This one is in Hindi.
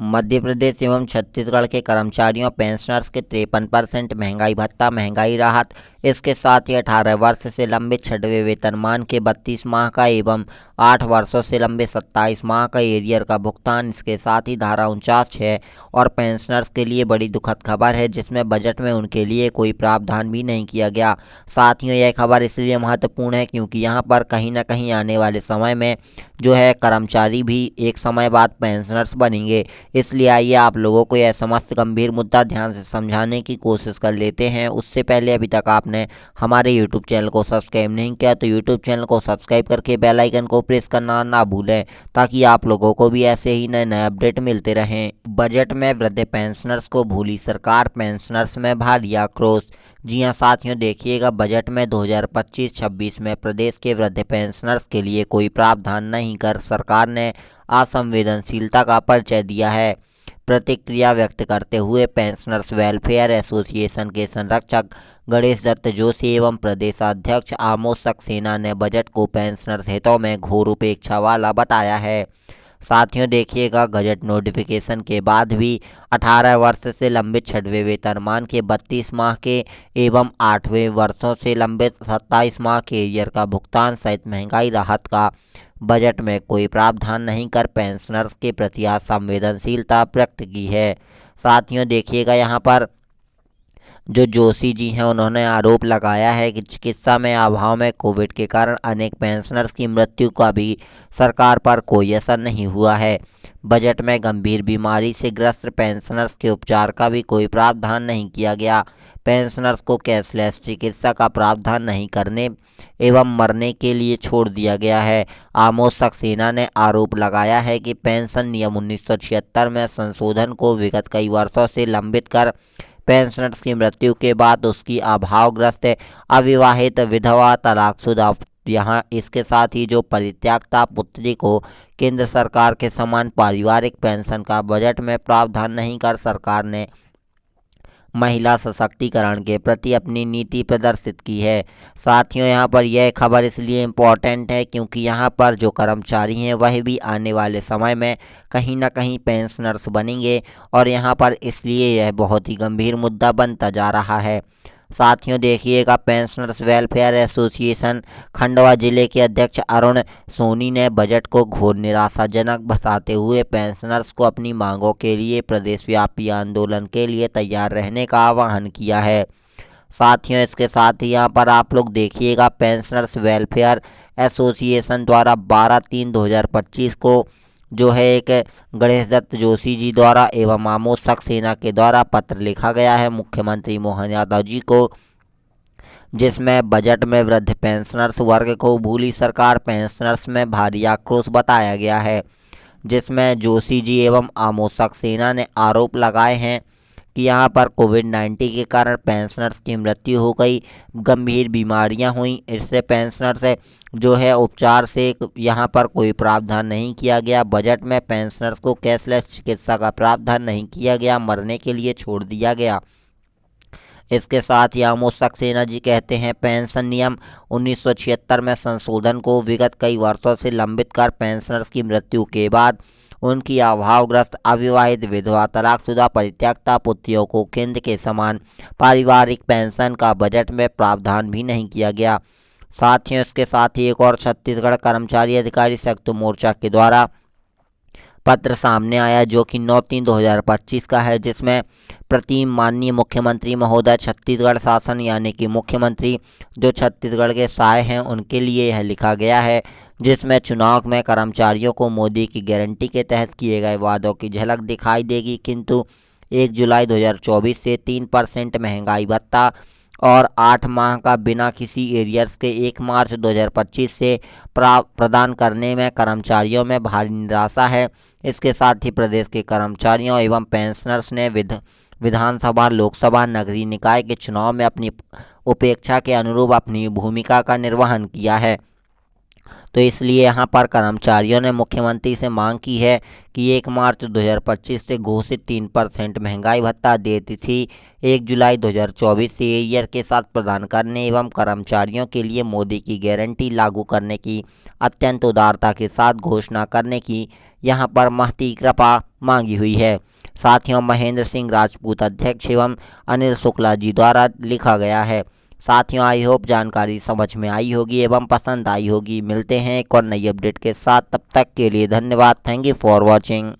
मध्य प्रदेश एवं छत्तीसगढ़ के कर्मचारियों पेंशनर्स के 53% महंगाई भत्ता, महंगाई राहत। इसके साथ ही 18 वर्ष से लंबे छठवें वेतनमान के 32 माह का एवं 8 वर्षों से लंबे 27 माह का एरियर का भुगतान। इसके साथ ही धारा 49(6) और पेंशनर्स के लिए बड़ी दुखद खबर है, जिसमें बजट में उनके लिए कोई प्रावधान भी नहीं किया गया। साथियों, यह खबर इसलिए महत्वपूर्ण है क्योंकि यहाँ पर कहीं ना कहीं आने वाले समय में जो है कर्मचारी भी एक समय बाद पेंशनर्स बनेंगे। इसलिए आइए आप लोगों को यह समस्त गंभीर मुद्दा ध्यान से समझाने की कोशिश कर लेते हैं। उससे पहले अभी तक आपने हमारे यूट्यूब चैनल को सब्सक्राइब नहीं किया तो यूट्यूब चैनल को सब्सक्राइब करके बेल आइकन को प्रेस करना ना भूलें, ताकि आप लोगों को भी ऐसे ही नए नए अपडेट मिलते रहें। बजट में वृद्ध पेंशनर्स को भूली सरकार, पेंशनर्स में भारी आक्रोश। जी हां साथियों, देखिएगा, बजट में 2025-26 में प्रदेश के वृद्ध पेंशनर्स के लिए कोई प्रावधान नहीं कर सरकार ने असंवेदनशीलता का परिचय दिया है। प्रतिक्रिया व्यक्त करते हुए पेंशनर्स वेलफेयर एसोसिएशन के संरक्षक गणेश दत्त जोशी एवं प्रदेशाध्यक्ष आमोद सक्सेना ने बजट को पेंशनर्स हितों में घोर उपेक्षा वाला बताया है। साथियों, देखिएगा, गजट नोटिफिकेशन के बाद भी 18 वर्ष से लंबे छठवें वेतनमान के 32 माह के एवं 8वें वर्षों से लंबे 27 माह के एरियर का भुगतान सहित महंगाई राहत का बजट में कोई प्रावधान नहीं कर पेंशनर्स के प्रति असंवेदनशीलता व्यक्त की है। साथियों, देखिएगा, यहाँ पर जो जोशी जी हैं उन्होंने आरोप लगाया है कि चिकित्सा में अभाव में कोविड के कारण अनेक पेंशनर्स की मृत्यु का भी सरकार पर कोई असर नहीं हुआ है। बजट में गंभीर बीमारी से ग्रस्त पेंशनर्स के उपचार का भी कोई प्रावधान नहीं किया गया। पेंशनर्स को कैशलेस चिकित्सा का प्रावधान नहीं करने एवं मरने के लिए छोड़ दिया गया है। आमोद सक्सेना ने आरोप लगाया है कि पेंशन नियम 1976 में संशोधन को विगत कई वर्षों से लंबित कर पेंशनर्स की मृत्यु के बाद उसकी अभावग्रस्त अविवाहित विधवा तलाकशुदा यहाँ इसके साथ ही जो परित्यक्ता पुत्री को केंद्र सरकार के समान पारिवारिक पेंशन का बजट में प्रावधान नहीं कर सरकार ने महिला सशक्तिकरण के प्रति अपनी नीति प्रदर्शित की है। साथियों, यहाँ पर यह खबर इसलिए इम्पोर्टेंट है क्योंकि यहाँ पर जो कर्मचारी हैं वह भी आने वाले समय में कहीं ना कहीं पेंशनर्स बनेंगे और यहाँ पर इसलिए यह बहुत ही गंभीर मुद्दा बनता जा रहा है। साथियों, देखिएगा, पेंशनर्स वेलफेयर एसोसिएशन खंडवा जिले के अध्यक्ष अरुण सोनी ने बजट को घोर निराशाजनक बताते हुए पेंशनर्स को अपनी मांगों के लिए प्रदेशव्यापी आंदोलन के लिए तैयार रहने का आह्वान किया है। साथियों, इसके साथ ही यहाँ पर आप लोग देखिएगा, पेंशनर्स वेलफेयर एसोसिएशन द्वारा 12/3/2025 को जो है एक गणेश दत्त जोशी जी द्वारा एवं आमोद सक्सेना के द्वारा पत्र लिखा गया है मुख्यमंत्री मोहन यादव जी को, जिसमें बजट में वृद्ध पेंशनर्स वर्ग को भूली सरकार, पेंशनर्स में भारी आक्रोश बताया गया है। जिसमें जोशी जी एवं आमोद सक्सेना ने आरोप लगाए हैं कि यहाँ पर कोविड-19 के कारण पेंशनर्स की मृत्यु हो गई, गंभीर बीमारियां हुई, इससे पेंशनर्स जो है उपचार से यहाँ पर कोई प्रावधान नहीं किया गया। बजट में पेंशनर्स को कैशलेस चिकित्सा का प्रावधान नहीं किया गया, मरने के लिए छोड़ दिया गया। इसके साथ ही आमोद सक्सेना जी कहते हैं, पेंशन नियम 1976 में संशोधन को विगत कई वर्षों से लंबित कर पेंशनर्स की मृत्यु के बाद उनकी अभावग्रस्त अविवाहित विधवा तलाकशुदा परित्यक्ता पुत्रियों को केंद्र के समान पारिवारिक पेंशन का बजट में प्रावधान भी नहीं किया गया। साथियों, इसके साथ ही एक और छत्तीसगढ़ कर्मचारी अधिकारी संयुक्त मोर्चा के द्वारा पत्र सामने आया जो कि 9/3/2025 का है, जिसमें प्रति माननीय मुख्यमंत्री महोदय छत्तीसगढ़ शासन यानी कि मुख्यमंत्री जो छत्तीसगढ़ के साय हैं उनके लिए यह लिखा गया है, जिसमें चुनाव में कर्मचारियों को मोदी की गारंटी के तहत किए गए वादों की झलक दिखाई देगी, किंतु 1 जुलाई 2024 से 3% महंगाई भत्ता और 8 माह का बिना किसी एरियर्स के 1 मार्च 2025 से प्रदान करने में कर्मचारियों में भारी निराशा है। इसके साथ ही प्रदेश के कर्मचारियों एवं पेंशनर्स ने विधानसभा, लोकसभा, नगरीय निकाय के चुनाव में अपनी उपेक्षा के अनुरूप अपनी भूमिका का निर्वहन किया है। तो इसलिए यहाँ पर कर्मचारियों ने मुख्यमंत्री से मांग की है कि 1 मार्च 2025 से घोषित 3% महंगाई भत्ता देती 1 जुलाई 2024 से ईयर के साथ प्रदान करने एवं कर्मचारियों के लिए मोदी की गारंटी लागू करने की अत्यंत उदारता के साथ घोषणा करने की यहाँ पर महती कृपा मांगी हुई है। साथियों, महेंद्र सिंह राजपूत अध्यक्ष एवं अनिल शुक्ला जी द्वारा लिखा गया है। साथियों, आई होप जानकारी समझ में आई होगी एवं पसंद आई होगी। मिलते हैं एक और नई अपडेट के साथ, तब तक के लिए धन्यवाद। Thank you for watching.